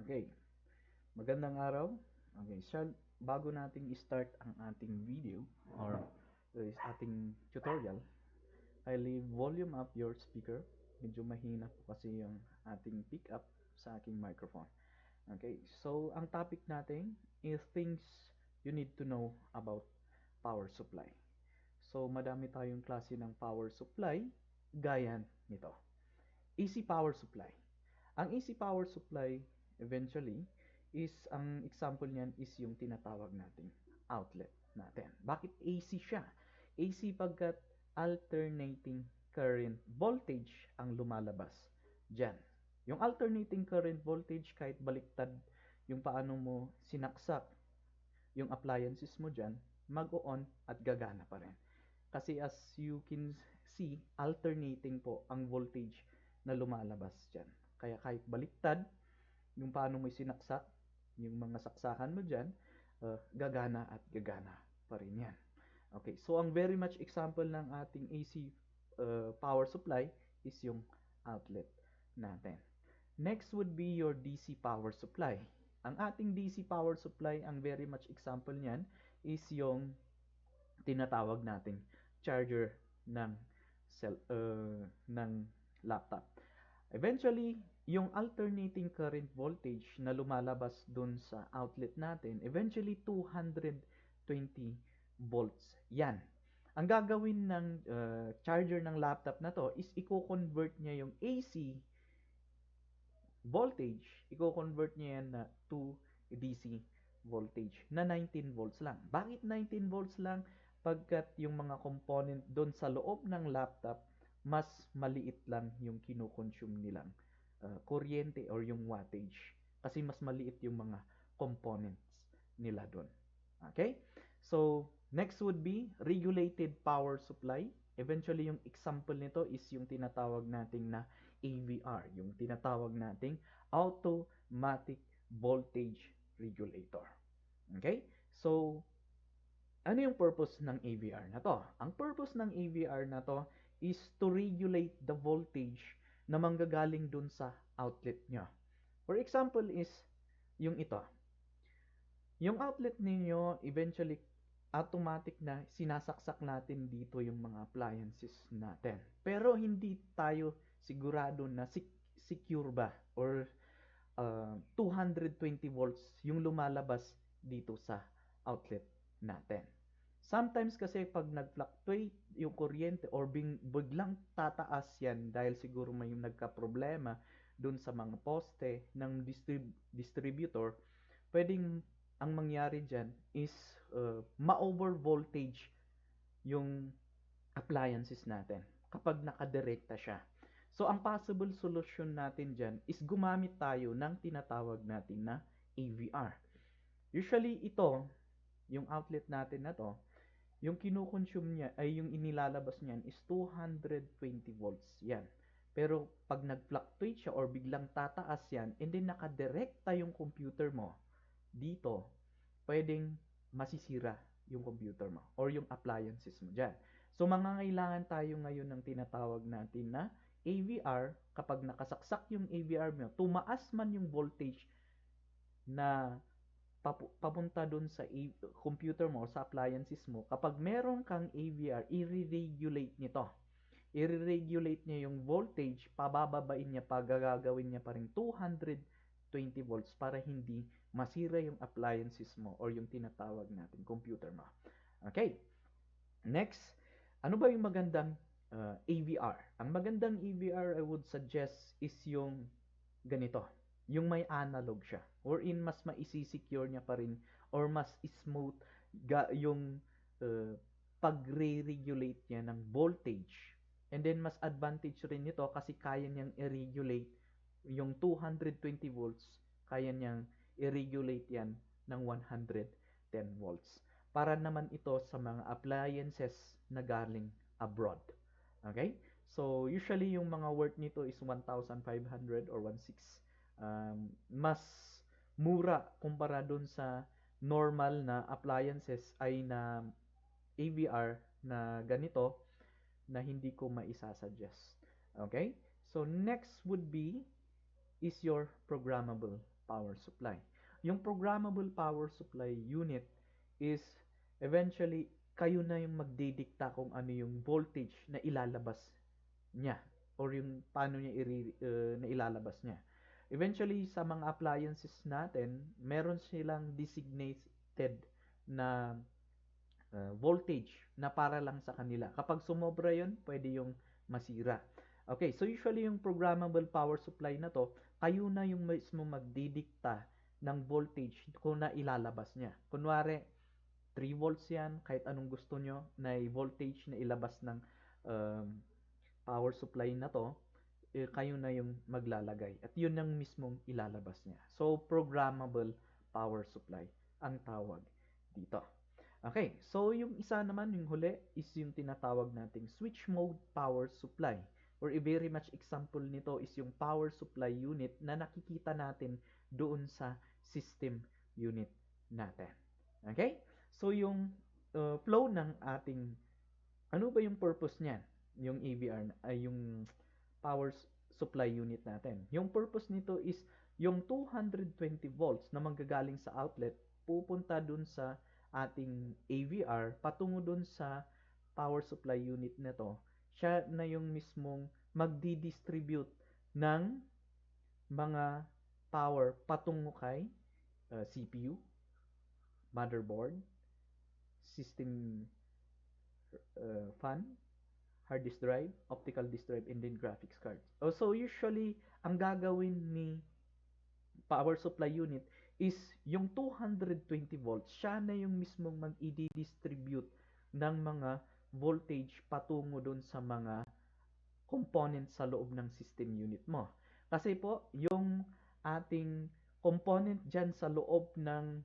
Okay, magandang araw. Okay, bago nating i-start ang ating video or is ating tutorial, kindly volume up your speaker. Medyo mahina po kasi yung ating pick up sa aking microphone. Okay, so ang topic natin is things you need to know about power supply. So madami tayong klase ng power supply gaya nito. AC power supply. Ang AC power supply eventually is ang example niyan is yung tinatawag nating outlet natin. Bakit AC siya? AC pagkat alternating current voltage ang lumalabas diyan. Yung alternating current voltage kahit baliktad yung paano mo sinaksak yung appliances mo diyan, mag-on at gagana pa rin. Kasi as you can see, alternating po ang voltage na lumalabas dyan. Kaya kahit baliktad, yung paano mo sinaksak, yung mga saksakan mo dyan, gagana at gagana pa rin yan. Okay, so ang very much example ng ating AC power supply is yung outlet natin. Next would be your DC power supply. Ang ating DC power supply, ang very much example niyan is yung tinatawag nating charger ng ng laptop. Eventually, yung alternating current voltage na lumalabas dun sa outlet natin, eventually 220 volts. Yan. Ang gagawin ng charger ng laptop na to is i-convert niya yung AC voltage, i-convert niya yan na to DC voltage na 19 volts lang. Bakit 19 volts lang? Pagkat yung mga component doon sa loob ng laptop, mas maliit lang yung kinukonsume nilang kuryente or yung wattage. Kasi mas maliit yung mga components nila doon. Okay? So, next would be regulated power supply. Eventually, yung example nito is yung tinatawag nating na AVR, yung tinatawag nating automatic voltage regulator. Okay? So, ano yung purpose ng AVR na to? Ang purpose ng AVR na to is to regulate the voltage na manggagaling dun sa outlet nyo. For example is yung ito. Yung outlet ninyo, eventually, automatic na sinasaksak natin dito yung mga appliances natin. Pero hindi tayo sigurado na secure ba or 220 volts yung lumalabas dito sa outlet natin. Sometimes kasi pag nag-fluctuate yung kuryente or biglang tataas yan dahil siguro may nagka-problema dun sa mga poste ng distributor, pwedeng ang mangyari dyan is ma-over voltage yung appliances natin kapag nakadirekta siya. So, ang possible solution natin dyan is gumamit tayo ng tinatawag natin na AVR. Usually, ito, yung outlet natin na to, yung kinukonsume niya, ay yung inilalabas niyan is 220 volts. Yan. Pero, pag nag-fluctuate siya or biglang tataas yan, and then nakadirekta yung computer mo dito, pwedeng masisira yung computer mo or yung appliances mo dyan. So, mangangailangan tayo ngayon ng tinatawag natin na AVR. Kapag nakasaksak yung AVR mo, tumaas man yung voltage na papunta dun sa computer mo, sa appliances mo, kapag meron kang AVR, i-regulate nito. I-regulate niya yung voltage, pabababain niya, gagawin niya pa rin 220 volts para hindi masira yung appliances mo or yung tinatawag natin computer mo. Okay. Next, ano ba yung magandang AVR? Ang magandang AVR I would suggest is yung ganito. Yung may analog siya. Wherein mas maisi-secure niya pa rin or mas smooth yung pagre-regulate niya ng voltage. And then mas advantage rin nito kasi kaya niyang i-regulate yung 220 volts, kaya niyang i-regulate yan ng 110 volts. Para naman ito sa mga appliances na galing abroad. Okay? So, usually yung mga worth nito is 1,500 or 1,600. Mas mura kumpara dun sa normal na appliances ay na AVR na ganito na hindi ko maisasuggest. Okay? So, next would be is your programmable power supply. Yung programmable power supply unit is eventually kayo na yung magdidikta kung ano yung voltage na ilalabas niya or yung paano niya na ilalabas niya. Eventually, sa mga appliances natin, meron silang designated na voltage na para lang sa kanila. Kapag sumobra yun, pwede yung masira. Okay, so usually yung programmable power supply na to, kayo na yung mismo magdidikta ng voltage kung na ilalabas niya. Kunwari, 3 volts yan, kahit anong gusto nyo na voltage na ilabas ng um, power supply na to, kayo na yung maglalagay. At yun ang mismong ilalabas niya. So, programmable power supply ang tawag dito. Okay, so yung isa naman, yung huli, is yung tinatawag nating switch mode power supply. Or a very much example nito is yung power supply unit na nakikita natin doon sa system unit natin. Okay? So yung flow ng ating, ano ba yung purpose niyan? Yung AVR, ay yung power supply unit natin. Yung purpose nito is yung 220 volts na manggagaling sa outlet pupunta dun sa ating AVR patungo dun sa power supply unit nito. Siya na yung mismong magdi-distribute ng mga power patungo kay CPU, motherboard, system fan, hard disk drive, optical disk drive, and then graphics card. So usually, ang gagawin ni power supply unit is yung 220 volts, siya na yung mismong mag-i-distribute ng mga voltage patungo dun sa mga component sa loob ng system unit mo. Kasi po, yung ating component dyan sa loob ng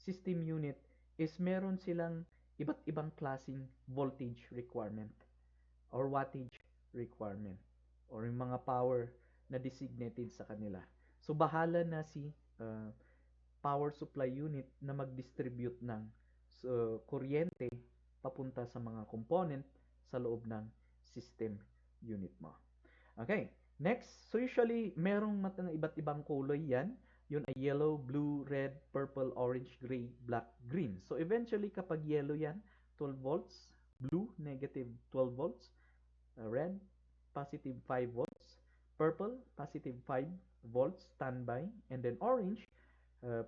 system unit is meron silang iba't ibang klaseng voltage requirement or wattage requirement or yung mga power na designated sa kanila. So, bahala na si power supply unit na mag-distribute ng kuryente papunta sa mga component sa loob ng system unit mo. Okay, next. So, usually, merong iba't ibang kulay yan. Yun ay yellow, blue, red, purple, orange, gray, black, green. So, eventually, kapag yellow yan, 12 volts, blue, negative 12 volts, red, positive 5 volts, purple, positive 5 volts, standby, and then orange,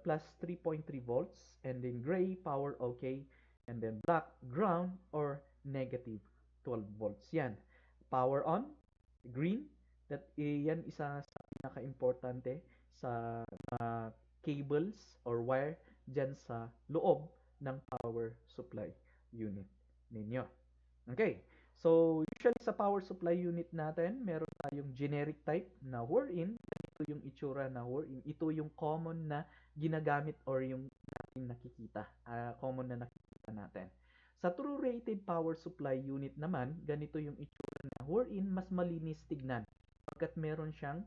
plus 3.3 volts, and then gray, power okay, and then black, ground, or negative 12 volts. Yan. Power on, green, yan isa sa pinaka-importante sa cables or wire dyan sa loob ng power supply unit ninyo. Okay, so usually sa power supply unit natin, meron tayong generic type na wherein ito yung itsura na wherein ito yung common na ginagamit or yung nakikita, common na nakikita natin. Sa true rated power supply unit naman, ganito yung itsura na wherein mas malinis tignan pagkat meron siyang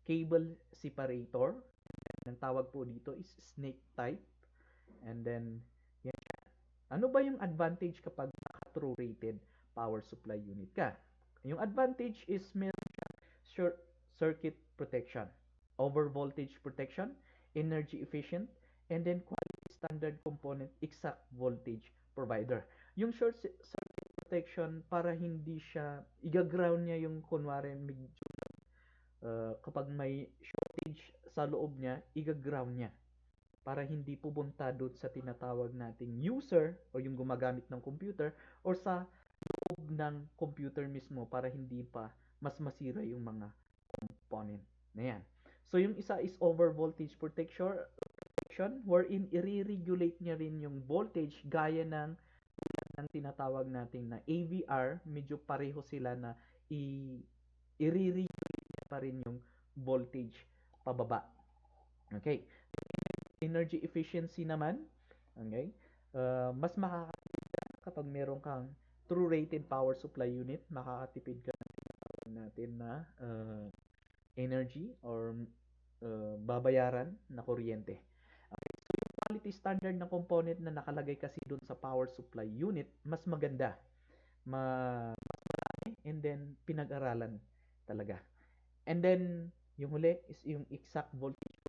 cable separator. Ang tawag po dito is snake type. And then, yan. Ano ba yung advantage kapag true rated power supply unit ka? Yung advantage is meron short circuit protection, over voltage protection, energy efficient, and then quality standard component exact voltage provider. Yung short circuit protection para hindi siya igaground niya yung kunwari kapag may shortage sa loob niya, igaground niya para hindi pupunta doon sa tinatawag nating user o yung gumagamit ng computer or sa loob ng computer mismo para hindi pa mas masira yung mga component na yan. So yung isa is over voltage protection wherein i-regulate niya rin yung voltage gaya ng tinatawag nating na AVR, medyo pareho sila na i-regulate pa rin yung voltage pababa. Okay. Energy efficiency naman, okay, mas makakatipid ka kapag meron kang true rated power supply unit, makakatipid ka natin na energy or babayaran na kuryente. Okay. So, yung quality standard na component na nakalagay kasi doon sa power supply unit, mas maganda. Mas marami and then pinag-aralan talaga. And then, Yung huli is yung exact voltage.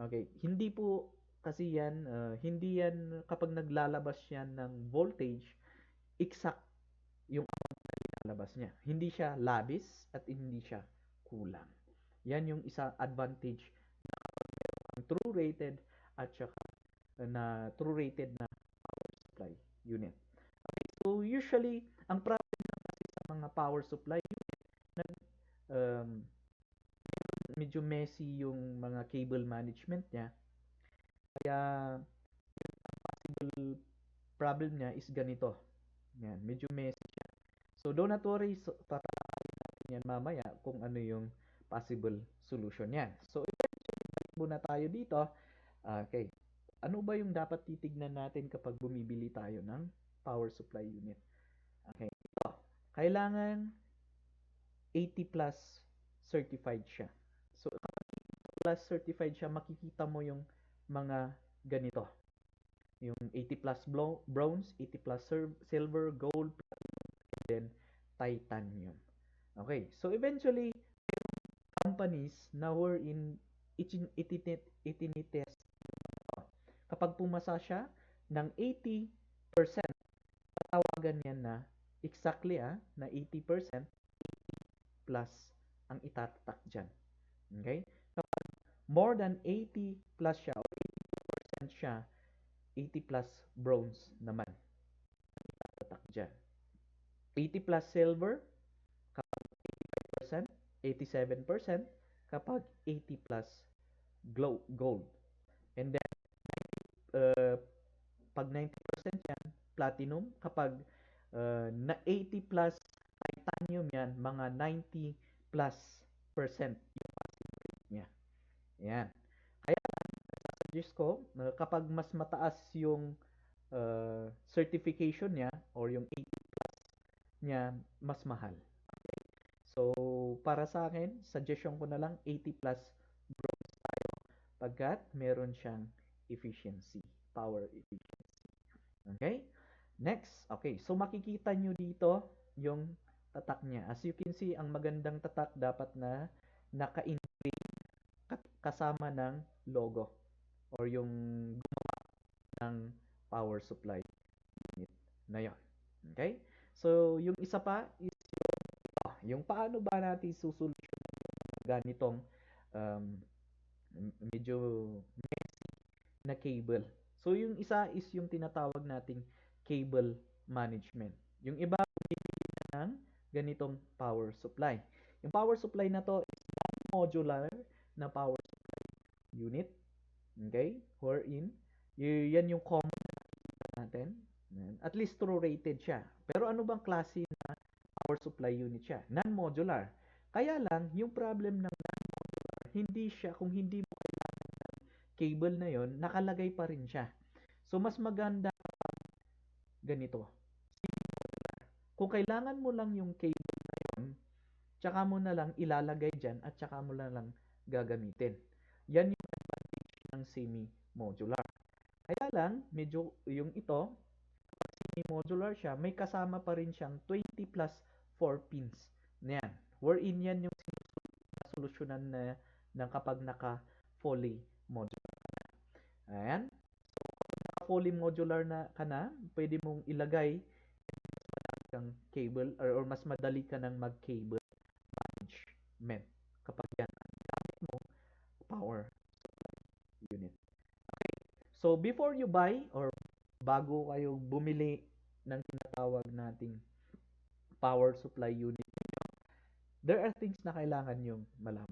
Okay, hindi po kasi yan, hindi yan kapag naglalabas yan ng voltage, exact yung lalabas niya. Hindi siya labis at hindi siya kulang. Yan yung isa advantage ng true rated at saka na true rated na supply unit. So usually, ang problem sa mga power supply unit, um, medyo messy yung mga cable management niya. Kaya possible problem niya is ganito. Yan, medyo messy siya. So don't not worry, so, tatalakayin yan mamaya kung ano yung possible solution niyan. So balik muna tayo dito. Okay. Ano ba yung dapat titignan natin kapag bumibili tayo ng power supply unit? Okay. Ito, kailangan 80 plus certified siya. So kapag 80 plus certified siya, makikita mo yung mga ganito. Yung 80 plus bronze, 80 plus silver, gold, then titanium. Okay, so eventually, companies na wherein itinitest kapag pumasa siya ng 80%, tawagan yan na exactly na 80% plus ang itatatak dyan. Okay? Kapag more than 80 plus siya or 80% siya, 80 plus bronze naman itatatak dyan. 80 plus silver kapag 80%, 87% kapag 80 plus gold. And then, pag 90% yan, platinum. Kapag na 80 plus titanium yan, mga 90 plus percent yung passing rate niya. Yan. Kaya, suggest ko, kapag mas mataas yung certification niya or yung 80 plus niya, mas mahal. So, para sa akin, suggestion ko na lang 80 plus bronze tayo pagkat meron siyang efficiency, power efficiency. Okay? Next, okay. So, makikita nyo dito yung tatak niya. As you can see, ang magandang tatak dapat na naka-integrate kasama ng logo or yung ng power supply unit na yon. Okay? So, yung isa pa is yung paano ba natin susolusyonan ganitong um, medyo messy na cable. So, yung isa is yung tinatawag nating cable management. Yung iba, bibili ng ganitong power supply. Yung power supply na to is modular na power supply unit. Okay? Wherein, yan yung common natin. At least true rated siya. Pero ano bang klase na power supply unit siya? Non-modular. Kaya lang, yung problem ng non-modular, hindi siya, kung hindi mo cable na yon, nakalagay pa rin siya. So, mas maganda ganito. Kung kailangan mo lang yung cable na yun, tsaka mo na lang ilalagay dyan at tsaka mo na lang gagamitin. Yan yung advantage ng semi-modular. Kaya lang, medyo yung ito, semi-modular siya, may kasama pa rin siyang 20 plus 4 pins na yan. Wherein yan yung solusyonan na ng kapag naka-fully modular. Ayan. Fully modular na ka na, pwede mong ilagay kang cable or mas madali ka nang mag-cable management kapag yan ang gamit mo power unit. Okay. So before you buy or bago kayo bumili ng tinatawag nating power supply unit, there are things na kailangan yung malaman.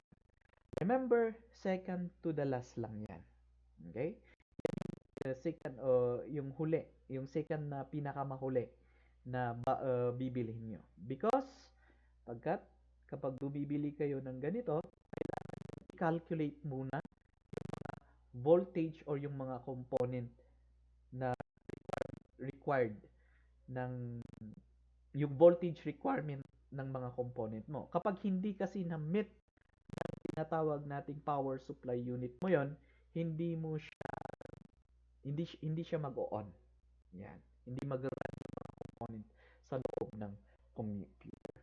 Remember, second to the last lang yan. Okay? The second, yung huli, yung second na pinakamahuli na bibilhin nyo. Because, kapag bumibili kayo ng ganito, kailangan i-calculate muna yung voltage or yung mga component na required ng yung voltage requirement ng mga component mo. Kapag hindi kasi na-meet ng tinatawag nating power supply unit mo yon, hindi mo siya hindi siya mag-on. Yan. Hindi mag-run yung component sa loob ng computer.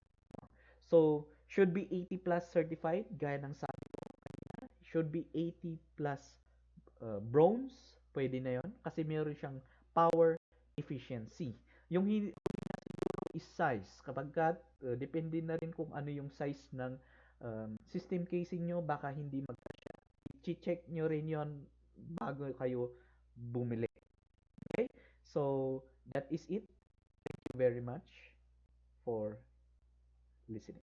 So, Should be 80 plus certified, gaya ng sabi. Should be 80 plus bronze, pwede na yon kasi meron siyang power efficiency. Yung is size. Kapag depende na rin kung ano yung size ng system casing nyo, baka hindi check nyo rin yon bago kayo bumili. Okay? So, that is it. Thank you very much for listening.